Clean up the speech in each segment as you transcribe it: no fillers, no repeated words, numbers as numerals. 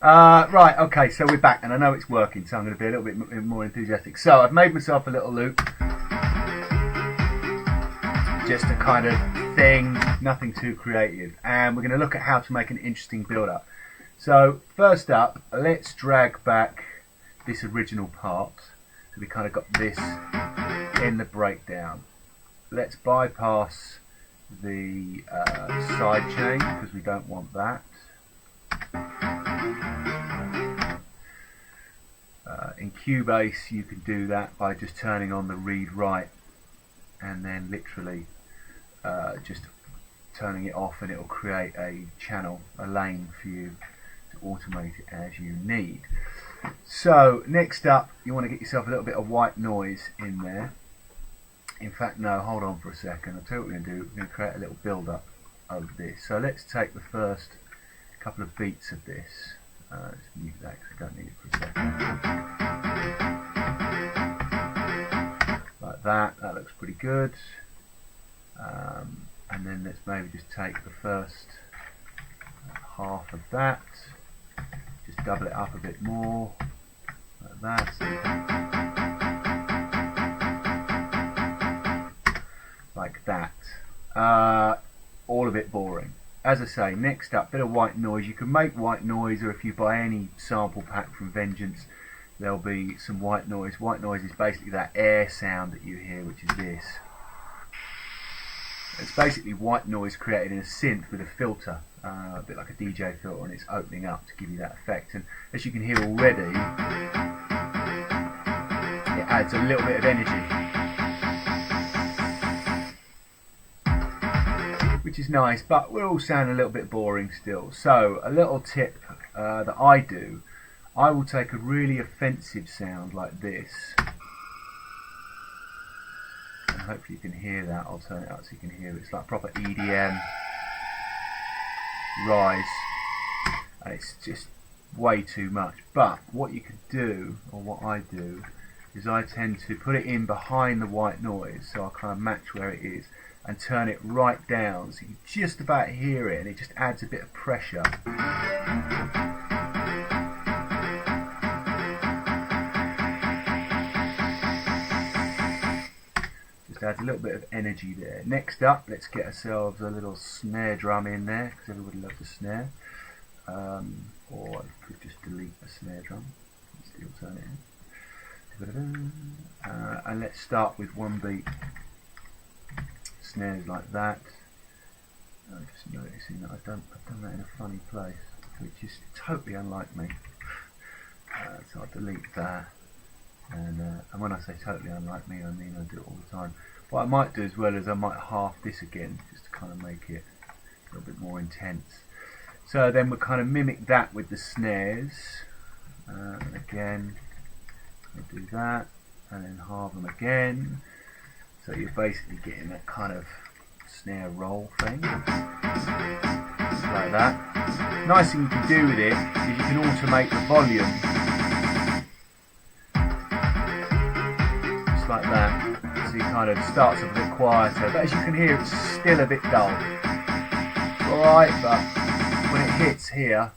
Right, okay, so we're back, and I know it's working, so I'm going to be a little bit more enthusiastic. So I've made myself a little loop, just a kind of thing, nothing too creative, and we're going to look at how to make an interesting build-up. So first up, let's drag back this original part. So we kind of got this in the breakdown. Let's bypass the side chain because we don't want that. In Cubase you can do that by just turning on the read write and then literally just turning it off, and it will create a channel, a lane for you to automate it as you need. So next up, you want to get yourself a little bit of white noise in there. In fact, no, hold on for a second. I'll tell you what we're going to do. We're going to create a little build up of this. So let's take the first couple of beats of this. Let's mute that because I don't need it for a second. Like that. That looks pretty good. And then let's maybe just take the first half of that. Just double it up a bit more. Like that. Like that. All of it boring. As I say, next up, bit of white noise. You can make white noise, or if you buy any sample pack from Vengeance, there'll be some white noise. White noise is basically that air sound that you hear, which is this. It's basically white noise created in a synth with a filter, a bit like a DJ filter, and it's opening up to give you that effect. And as you can hear already, it adds a little bit of energy, which is nice, but we're all sounding a little bit boring still. So a little tip that I do, I will take a really offensive sound like this, and hopefully you can hear that. I'll turn it up so you can hear it. It's like proper EDM rise, and it's just way too much. But what you could do, or what I do, is I tend to put it in behind the white noise, so I'll kind of match where it is, and turn it right down so you can just about hear it, and it just adds a bit of pressure. Just adds a little bit of energy there. Next up, let's get ourselves a little snare drum in there, because everybody loves a snare. Or I could just delete a snare drum and still turn it in. And let's start with one beat. Snares like that. I'm just noticing that I've done that in a funny place, which is totally unlike me. So I'll delete that. And when I say totally unlike me, I mean I do it all the time. What I might do as well is I might half this again, just to kind of make it a little bit more intense. So then we'll kind of mimic that with the snares. Again, we'll do that, and then halve them again. So you're basically getting that kind of snare roll thing, just like that. Nice thing you can do with it is you can automate the volume, just like that. So it kind of starts off a bit quieter, but as you can hear, it's still a bit dull. It's alright, but when it hits here,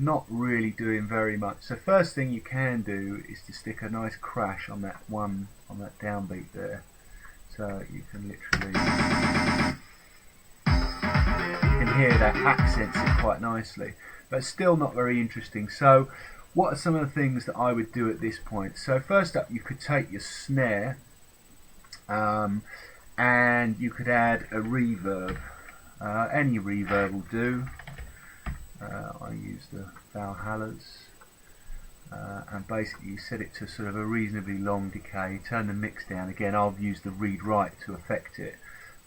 not really doing very much. So first thing you can do is to stick a nice crash on that downbeat there, so you can literally, you can hear that accents it quite nicely, but still not very interesting. So what are some of the things that I would do at this point? So first up, you could take your snare and you could add a reverb. Any reverb will do. I use the Valhallas, and basically you set it to sort of a reasonably long decay, turn the mix down. Again, I'll use the read write to affect it,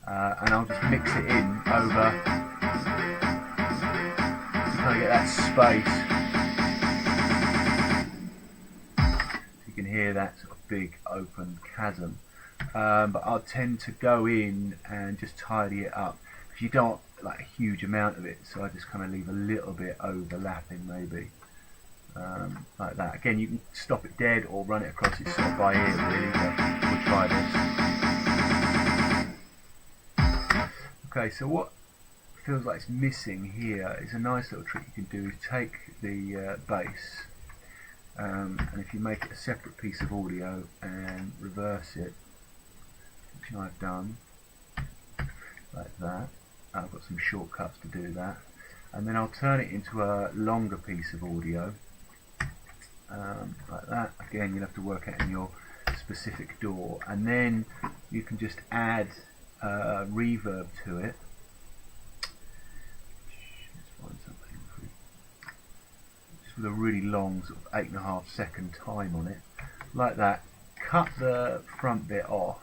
and I'll just mix it in over to kind of get that space. So you can hear that sort of big open chasm, but I'll tend to go in and just tidy it up, because you don't like a huge amount of it, so I just kind of leave a little bit overlapping, maybe like that. Again, you can stop it dead or run it across it sort of by ear, really, but we'll try this. Okay, so what feels like it's missing here, it's a nice little trick you can do is take the bass, and if you make it a separate piece of audio and reverse it, which I've done like that. I've got some shortcuts to do that, and then I'll turn it into a longer piece of audio, like that. Again, you'll have to work out in your specific DAW, and then you can just add reverb to it. Let's find something just with a really long sort of 8.5 second time on it, like that. Cut the front bit off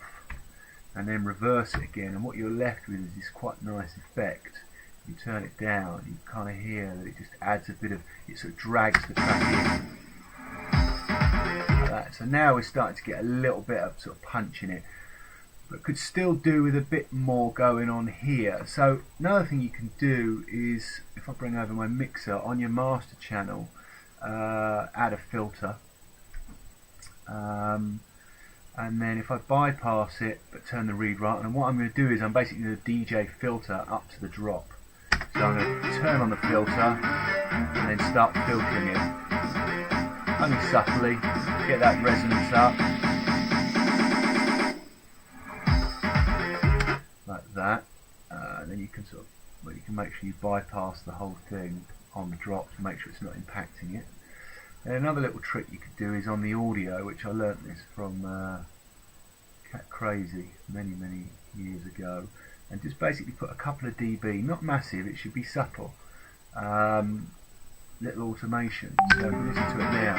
and then reverse it again, and what you're left with is this quite nice effect. You turn it down, you kind of hear that it just adds a bit of, it sort of drags the track in like that. So now we're starting to get a little bit of sort of punch in it, but could still do with a bit more going on here. So another thing you can do is, if I bring over my mixer, on your master channel, add a filter, and then if I bypass it but turn the read right, and what I'm going to do is I'm basically going to DJ filter up to the drop. So I'm going to turn on the filter and then start filtering it, only subtly, get that resonance up, like that. And then you can sort of, well, you can make sure you bypass the whole thing on the drop to make sure it's not impacting it. And another little trick you could do is on the audio, which I learnt this from Cat Crazy many years ago, and just basically put a couple of dB, not massive, it should be subtle, little automation. So if we listen to it now.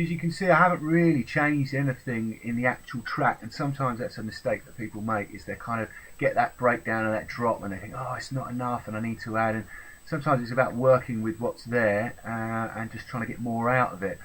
As you can see, I haven't really changed anything in the actual track, and sometimes that's a mistake that people make, is they kind of get that breakdown and that drop and they think, oh, it's not enough and I need to add, and sometimes it's about working with what's there and just trying to get more out of it.